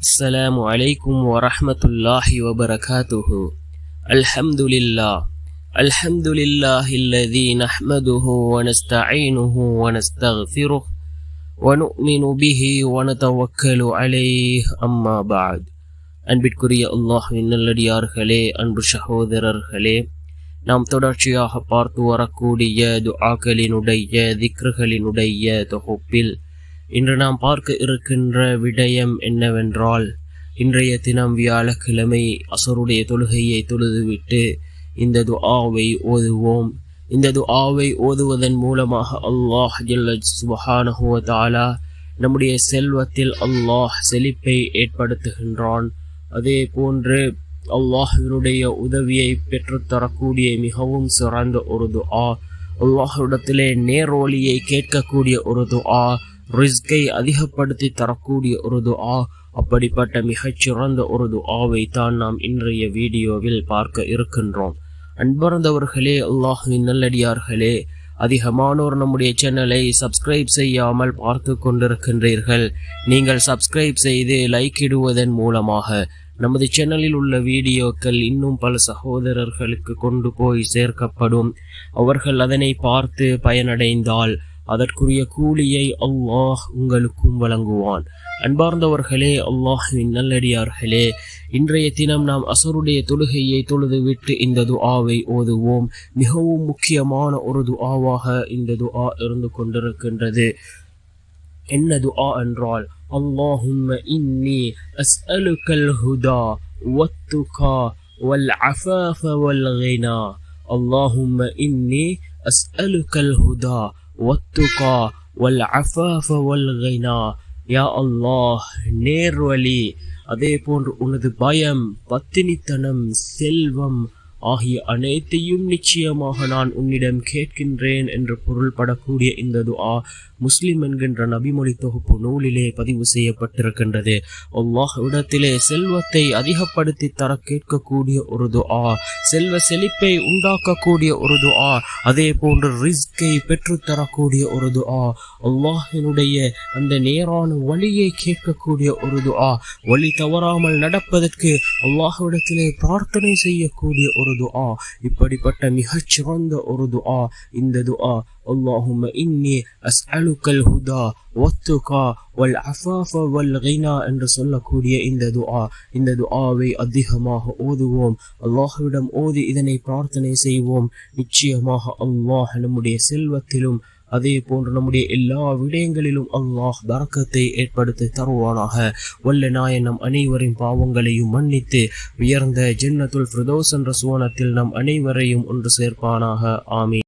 السلام عليكم ورحمة الله وبركاته. الحمد لله الذي نحمده ونستعينه ونستغفره ونؤمن به ونتوكل عليه أما بعد. அன்பிற்குரிய அல்லாஹ்வின் நல்லடியார்களே, அன்பு சகோதரர்களே, நாம் தொடர்ச்சியாக பார்த்து வரக்கூடிய துஆக்களினுடைய திக்ருகளினுடைய தொகுப்பில் இன்று நாம் பார்க்க இருக்கின்ற விடயம் என்னவென்றால், இன்றைய தினம் வியாழக்கிழமை அசருடைய தொழுகையை தொழுதுவிட்டு இந்த துஆவை ஓதுவோம். இந்த துஆவை ஓதுவதன் மூலமாக அல்லாஹ் ஜல்ல சுப்ஹானஹு வ தஆலா நம்முடைய செல்வத்தில் அல்லாஹ் செழிப்பை ஏற்படுத்துகின்றான். அதே போன்று அல்லாஹ்வினுடைய உதவியை பெற்றுத்தரக்கூடிய மிகவும் சிறந்த ஒரு துஆ, அல்லாஹ்விடத்திலே நேரோலியை கேட்கக்கூடிய ஒரு துஆ, ரிஸ்கை அதிகப்படுத்தி தரக்கூடிய ஒரு துஆ. அப்படிப்பட்ட மிகச்சிறந்த ஒரு துஆவை தான் நாம் இன்றைய வீடியோவில் பார்க்க இருக்கின்றோம். அன்பார்ந்தவர்களே, அல்லாஹ்வின் நல்லடியார்களே, அதிகமானோர் நம்முடைய சேனலை சப்ஸ்கிரைப் செய்யாமல் பார்த்து கொண்டிருக்கின்றீர்கள். நீங்கள் சப்ஸ்கிரைப் செய்து லைக் இடுவதன் மூலமாக நமது சேனலில் உள்ள வீடியோக்கள் இன்னும் பல சகோதரர்களுக்கு கொண்டு போய் சேர்க்கப்படும். அவர்கள் அதனை பார்த்து பயனடைந்தால் அதற்குரிய கூலியை அல்லாஹ் உங்களுக்கும் வழங்குவான். அன்பார்ந்தவர்களே, அல்லாஹ்வின் நல்லடியார்களே, இன்றைய தினம் நாம் அசருடைய தொழுகையை தொழுதுவிட்டு இந்த துஆவை ஓதுவோம். மிகவும் முக்கியமான ஒரு துஆவாக இந்த துஆ இருந்து கொண்டிருக்கின்றது. என்ன துஆ என்றால், அல்லாஹும்ம இன்னி அஸ்அலுக்கல் ஹுதா வத்துகா வல் அஃபாஃப வல் கினா. அல்லாஹும்ம இன்னி அஸ்அலுக்கல் ஹுதா வத்துகா வல் அஃபாஃப வல் கினா. யா அல்லாஹ், நேர்வழி, அதே போன்று உனது பயம், பத்தினித்தனம், செல்வம் ஆகிய அனைத்தையும் நிச்சயமாக நான் உன்னிடம் கேட்கின்றேன் என்று பொருள்படக்கூடிய இந்த துஆ முஸ்லிம் என்கின்ற நபிமொழி தொகுப்பு நூலிலே பதிவு செய்யப்பட்டிருக்கின்றது. அல்லாஹ் இடத்திலே செல்வத்தை அதிகப்படுத்தி தர கேட்கக்கூடிய ஒரு துஆ, செல்வ செழிப்பை உண்டாக்கக்கூடிய ஒரு துஆ, அதே போன்று ரிஸ்கை பெற்றுத்தரக்கூடிய ஒரு துஆ, அல்லாஹினுடைய அந்த நேரான வழியை கேட்கக்கூடிய ஒரு துஆ, வழி தவறாமல் நடப்பதற்கு அல்லாஹ்விடத்திலே பிரார்த்தனை செய்யக்கூடிய ஒரு துஆ. இப்படிப்பட்ட மிகச்சிறந்த ஒரு துஆ இந்த துஆ. அல்லாஹும்ம இன்னி அஸ்அலுக்கல் ஹுதா வத்துகா வல் அஃபாஃப வல் கினா என்று சொல்லக்கூடிய இந்த துஆ. இந்த துஆவை அதிகமாக ஓதுவோம். அல்லாஹ்விடம் ஓதி இதனை பிரார்த்தனை செய்வோம். நிச்சயமாக அல்லாஹ் நம்முடைய செல்வத்திலும் அதே போன்று நம்முடைய எல்லா விடயங்களிலும் அல்லாஹ் பரக்கத்தை ஏற்படுத்தி தருவானாக. வல்ல நாயன் நம் அனைவரின் பாவங்களையும் மன்னித்து உயர்ந்த ஜன்னத்துல் ஃபிர்தௌஸ் என்ற சுவனத்தில் நம் அனைவரையும் ஒன்று சேர்ப்பானாக. ஆமீன்.